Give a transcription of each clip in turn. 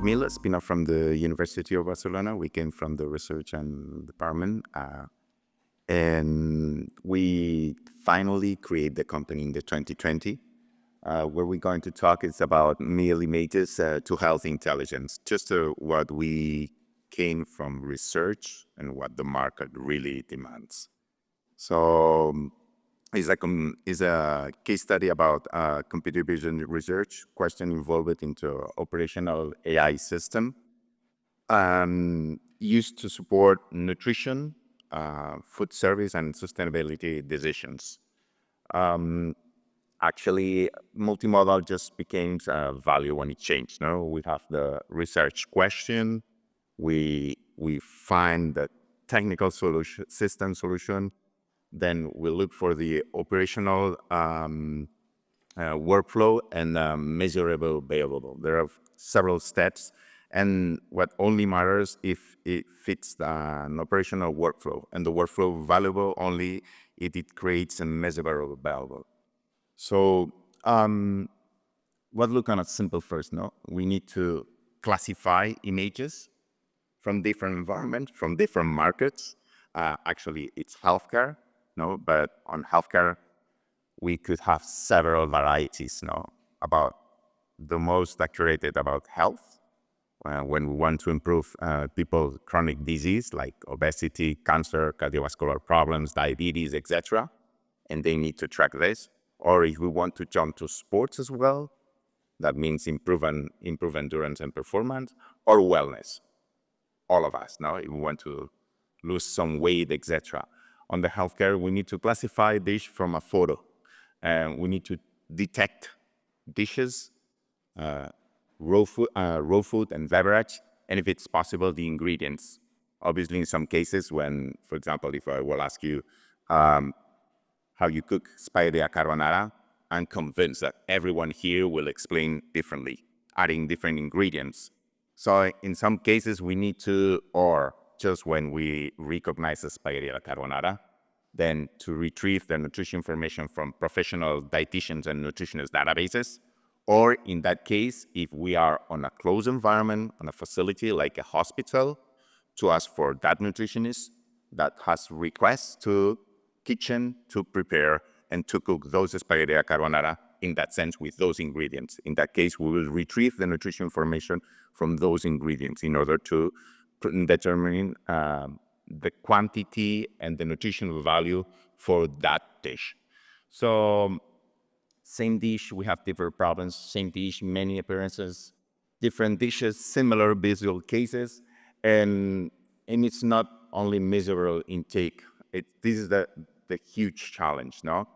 LogMeal, a spin-off from the University of Barcelona. We came from the research and department, and we finally create the company in the 2020. Where we're going to talk is about meal images to health intelligence, just what we came from research and what the market really demands. So it's a case study about computer vision research question involved into operational AI system used to support nutrition, food service, and sustainability decisions. Actually, multimodal just became a value when it changed. No, we have the research question, we find the technical solution, system solution, then we look for the operational workflow and measurable variable. There are several steps, and what only matters if it fits an operational workflow, and the workflow valuable only if it creates a measurable variable. So what look on a simple first, no? We need to classify images from different environments, from different markets. Actually, it's healthcare, no? But on healthcare, we could have several varieties, no? About the most accurate about health, when we want to improve people's chronic disease like obesity, cancer, cardiovascular problems, diabetes, etc. And they need to track this. Or if we want to jump to sports as well, that means improve endurance and performance, or wellness. All of us, no? If we want to lose some weight, etc. On the healthcare, we need to classify dish from a photo. And we need to detect dishes, raw food and beverage, and if it's possible, the ingredients. Obviously, in some cases when, for example, if I will ask you how you cook spaghetti carbonara, I'm convinced that everyone here will explain differently, adding different ingredients. So in some cases, we need to, or just when we recognize the spaghetti carbonara, then to retrieve the nutrition information from professional dietitians and nutritionist databases. Or in that case, if we are on a closed environment, on a facility like a hospital, to ask for that nutritionist that has requests to kitchen to prepare and to cook those spaghetti carbonara in that sense with those ingredients. In that case, we will retrieve the nutrition information from those ingredients in order to determine the quantity and the nutritional value for that dish. So same dish, we have different problems, same dish, many appearances, different dishes, similar visual cases, and it's not only measurable intake. This is the huge challenge, no?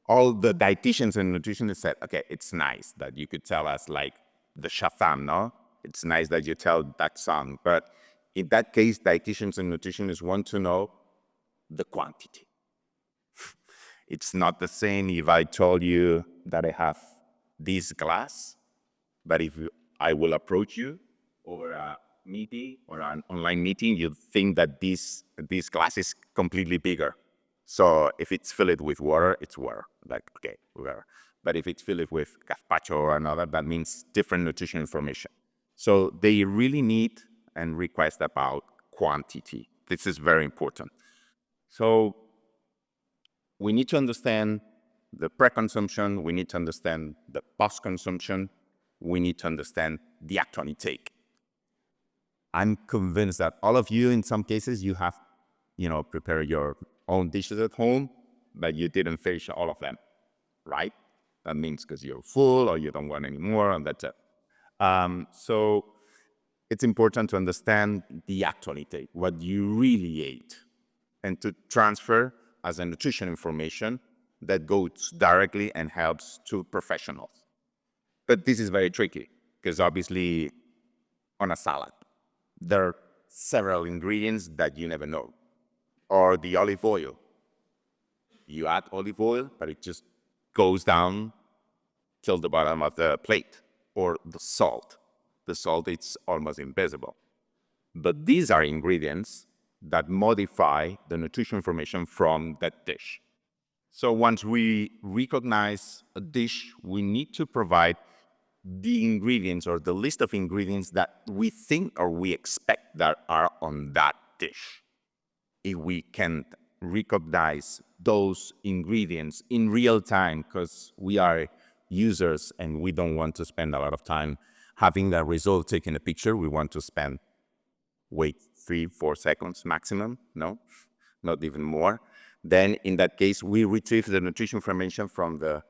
All the dietitians and nutritionists said, okay, it's nice that you could tell us like the shafam, no? It's nice that you tell that song, but in that case, dietitians and nutritionists want to know the quantity. It's not the same if I told you that I have this glass, but if I will approach you over a meeting or an online meeting, you think that this glass is completely bigger. So if it's filled with water, it's water, like, okay, water. But if it's filled with gazpacho or another, that means different nutrition information. So they really need and request about quantity. This is very important. So we need to understand the pre-consumption, we need to understand the post-consumption, we need to understand the actual intake. I'm convinced that all of you, in some cases, you have, prepare your own dishes at home, but you didn't finish all of them, right? That means because you're full or you don't want any more, and that's it. So it's important to understand the actual intake, what you really ate, and to transfer as a nutrition information that goes directly and helps to professionals. But this is very tricky because obviously on a salad, there are several ingredients that you never know. Or the olive oil. You add olive oil, but it just goes down till the bottom of the plate. Or the salt. The salt is almost invisible. But these are ingredients that modify the nutrition information from that dish. So once we recognize a dish, we need to provide the ingredients or the list of ingredients that we think or we expect that are on that dish. If we can recognize those ingredients in real time, because we are users and we don't want to spend a lot of time having that result taking a picture, we want to spend, wait 3-4 seconds maximum, no, not even more. Then in that case, we retrieve the nutrition information from the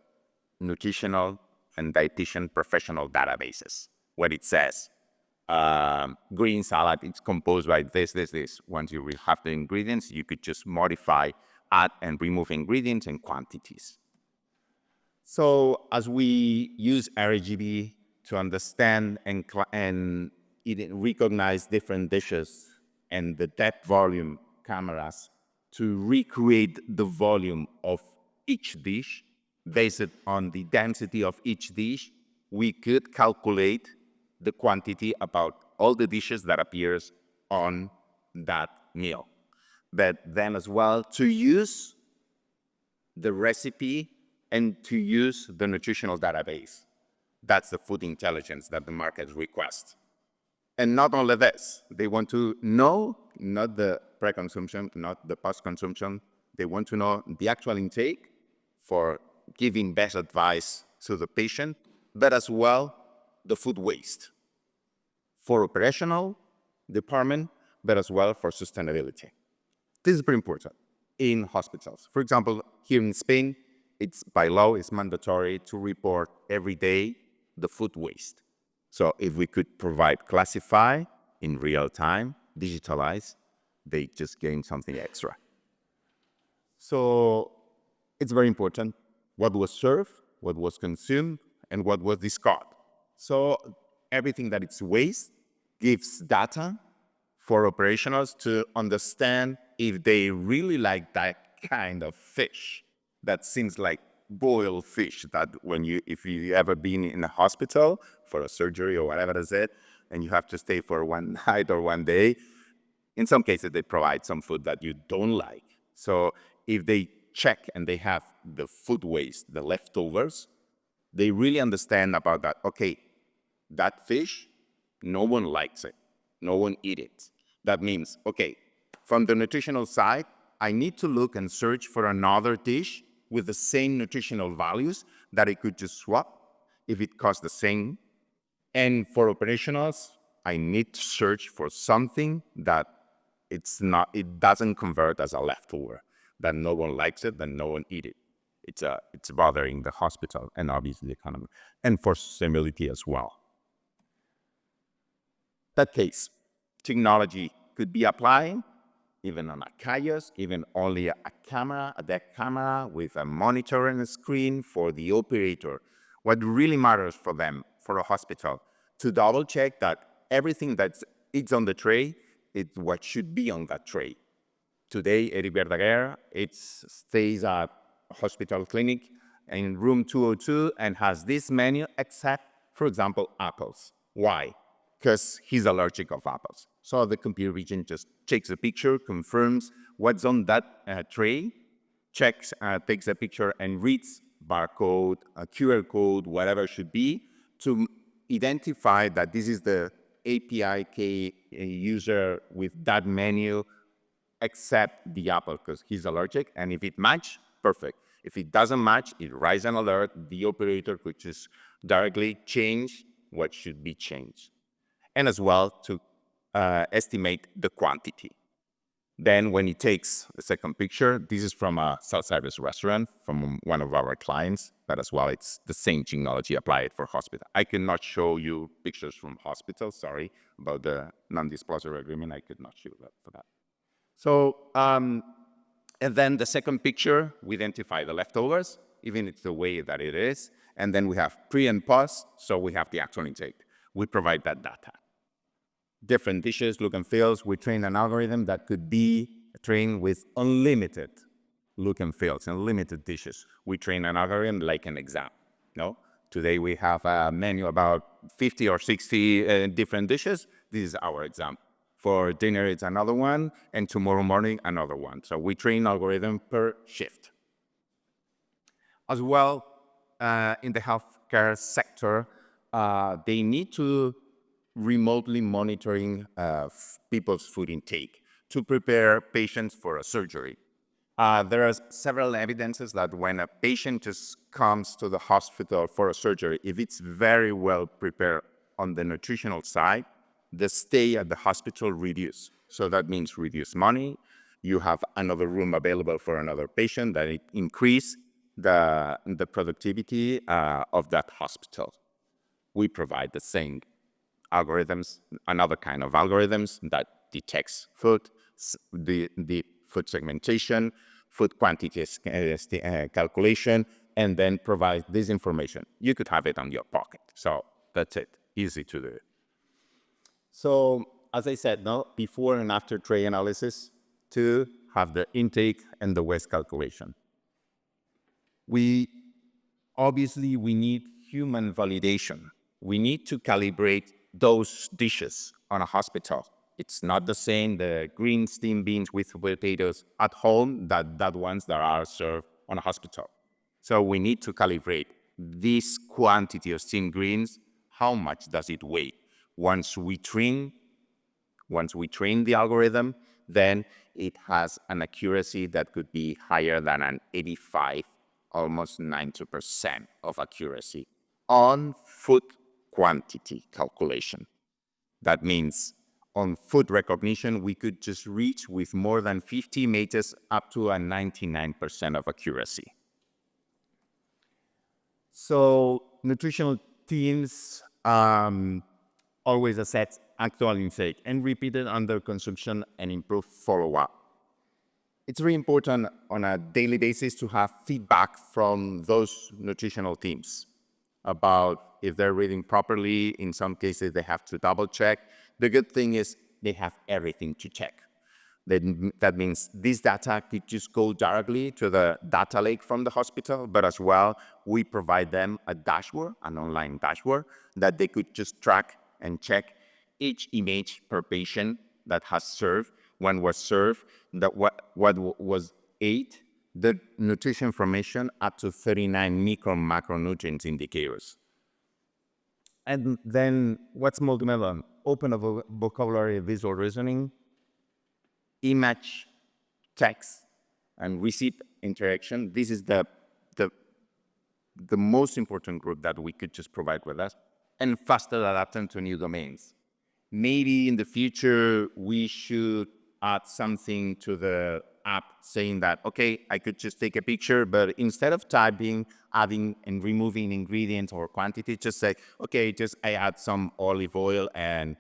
nutritional and dietitian professional databases, where it says, green salad, it's composed by this. Once you have the ingredients, you could just modify, add and remove ingredients and quantities. So as we use RGB to understand and recognize different dishes and the depth volume cameras to recreate the volume of each dish based on the density of each dish, we could calculate the quantity about all the dishes that appears on that meal. But then as well, to use the recipe and to use the nutritional database. That's the food intelligence that the market requests. And not only this, they want to know not the pre-consumption, not the post-consumption. They want to know the actual intake for giving best advice to the patient, but as well the food waste for operational department, but as well for sustainability. This is very important in hospitals. For example, here in Spain, it's by law, it's mandatory to report every day the food waste. So if we could provide, classify in real time, digitalize, they just gain something extra. So it's very important what was served, what was consumed, and what was discarded. So everything that is waste gives data for operationals to understand if they really like that kind of fish that seems like boiled fish, that if you ever been in a hospital for a surgery or whatever is it, and you have to stay for one night or one day, in some cases they provide some food that you don't like. So if they check and they have the food waste, the leftovers, they really understand about that. Okay, that fish, no one likes it. No one eats it. That means, okay, from the nutritional side, I need to look and search for another dish with the same nutritional values that I could just swap if it costs the same. And for operationals, I need to search for something that it doesn't convert as a leftover, that no one likes it, that no one eats it. It's bothering the hospital and obviously the economy, and for sustainability as well. That case, technology could be applied even on a kiosk, even only a camera, a deck camera with a monitor and a screen for the operator. What really matters for them, for a hospital, to double check that everything that's on the tray is what should be on that tray. Today, Eric Verdaguer, stays at a hospital clinic in room 202 and has this menu except, for example, apples. Why? Because he's allergic of apples. So the computer vision just takes a picture, confirms what's on that tray, checks, takes a picture and reads barcode, a QR code, whatever it should be, to identify that this is the API key user with that menu, except the apple because he's allergic. And if it matches, perfect. If it doesn't match, it writes an alert. The operator could just directly change what should be changed. And as well to estimate the quantity. Then when he takes the second picture, this is from a self-service restaurant from one of our clients, but as well it's the same technology applied for hospital. I cannot show you pictures from hospitals, sorry, about the non-disclosure agreement, I could not show that for that. So, and then the second picture, we identify the leftovers, even it's the way that it is, and then we have pre and post, so we have the actual intake. We provide that data. Different dishes, look and feels. We train an algorithm that could be trained with unlimited look and feels, unlimited dishes. We train an algorithm like an exam. No? Today we have a menu about 50 or 60 different dishes. This is our exam. For dinner, it's another one, and tomorrow morning, another one. So we train algorithm per shift. As well, in the healthcare sector, they need to remotely monitoring people's food intake to prepare patients for a surgery. There are several evidences that when a patient just comes to the hospital for a surgery, if it's very well prepared on the nutritional side, the stay at the hospital reduce. So that means reduce money. You have another room available for another patient, that it increase the productivity of that hospital. We provide the same algorithms, another kind of algorithms that detects food, the food segmentation, food quantity calculation, and then provide this information. You could have it on your pocket. So that's it, easy to do. So as I said, no, before and after tray analysis, to have the intake and the waste calculation. Obviously, we need human validation. We need to calibrate those dishes on a hospital. It's not the same, the green steamed beans with potatoes at home, that ones that are served on a hospital. So we need to calibrate this quantity of steamed greens. How much does it weigh? Once we train the algorithm, then it has an accuracy that could be higher than an 85, almost 90% of accuracy on food quantity calculation. That means on food recognition, we could just reach with more than 50 images up to a 99% of accuracy. So nutritional teams always assess actual intake and repeated under consumption and improve follow-up. It's very important on a daily basis to have feedback from those nutritional teams about if they're reading properly. In some cases, they have to double check. The good thing is they have everything to check. That means this data could just go directly to the data lake from the hospital, but as well, we provide them a dashboard, an online dashboard, that they could just track and check each image per patient that has served, when was served, that what was ate, the nutrition information up to 39 micro macronutrients indicators. And then what's multimodal? Open vocabulary, visual reasoning, image, text, and receipt interaction. This is the most important group that we could just provide with us, and faster adapting to new domains. Maybe in the future, we should add something to the app saying that, okay, I could just take a picture, but instead of typing, adding and removing ingredients or quantity, just say, okay, just I add some olive oil and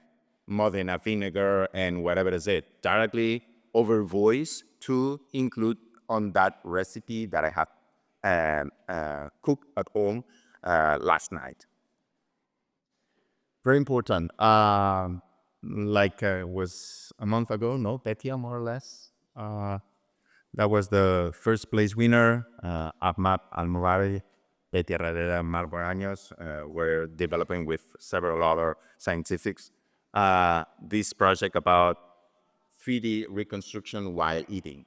Modena vinegar and whatever is it, directly over voice to include on that recipe that I have cooked at home last night. Very important. Was a month ago, no, Petia, more or less. That was the first place winner, AppMap Almovari, Petia Herrera, Marco Años, were developing with several other scientists this project about 3D reconstruction while eating.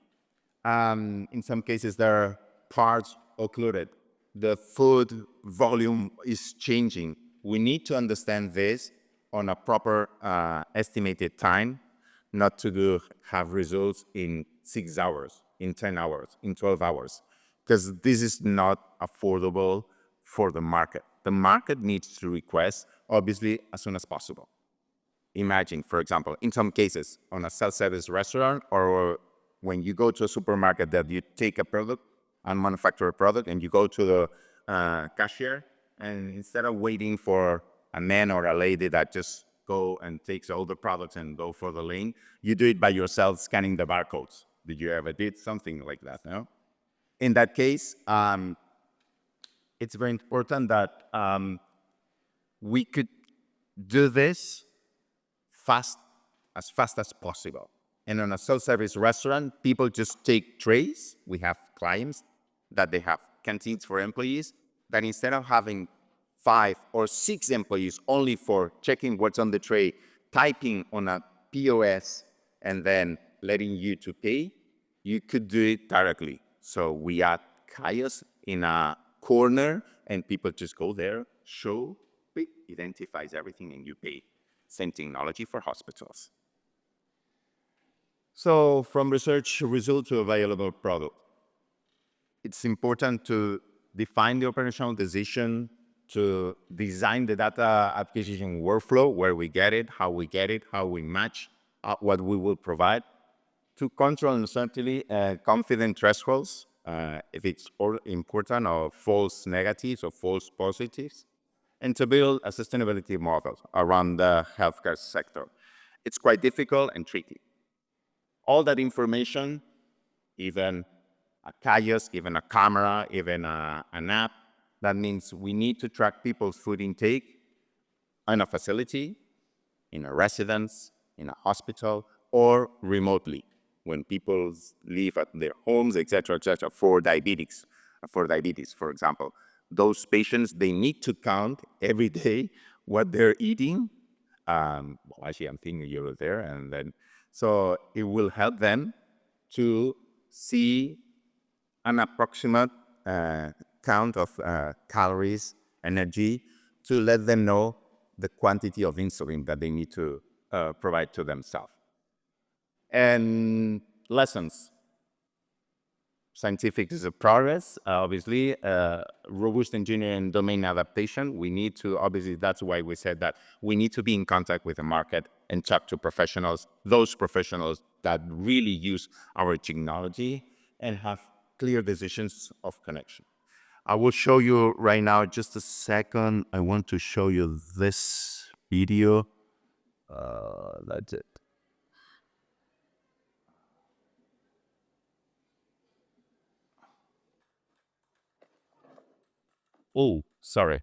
In some cases, there are parts occluded. The food volume is changing. We need to understand this on a proper estimated time, not to have results in 6 hours, in 10 hours, in 12 hours, because this is not affordable for the market. The market needs to request, obviously, as soon as possible. Imagine, for example, in some cases, on a self-service restaurant, or when you go to a supermarket that you take a product, and manufacture a product, and you go to the cashier, and instead of waiting for a man or a lady that just go and takes all the products and go for the lane, you do it by yourself, scanning the barcodes. Did you ever did something like that? No. In that case, it's very important that we could do this fast as possible. And on a self-service restaurant, people just take trays. We have clients that they have canteens for employees, that instead of having 5 or 6 employees only for checking what's on the tray, typing on a POS, and then letting you to pay, you could do it directly. So we add kiosks in a corner, and people just go there, show, It identifies everything and you pay. Same technology for hospitals. So from research result to available product, it's important to define the operational decision, to design the data acquisition workflow, where we get it, how we match what we will provide, to control uncertainty and confident thresholds, if it's all important, or false negatives or false positives, and to build a sustainability model around the healthcare sector. It's quite difficult and tricky. All that information, even a kiosk, even a camera, even an app, that means we need to track people's food intake in a facility, in a residence, in a hospital, or remotely when people live at their homes, etc., for diabetes, for example. Those patients, they need to count every day what they're eating. Well, actually, I'm thinking you're there, and then so it will help them to see an approximate count of calories, energy, to let them know the quantity of insulin that they need to provide to themselves. And lessons. Scientific is a progress, obviously, robust engineering, domain adaptation. We need to, obviously, that's why we said that we need to be in contact with the market and talk to professionals, those professionals that really use our technology and have clear decisions of connection. I will show you right now, just a second. I want to show you this video. That's it. Oh, sorry.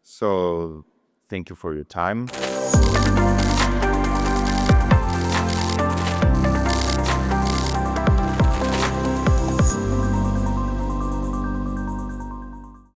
So thank you for your time.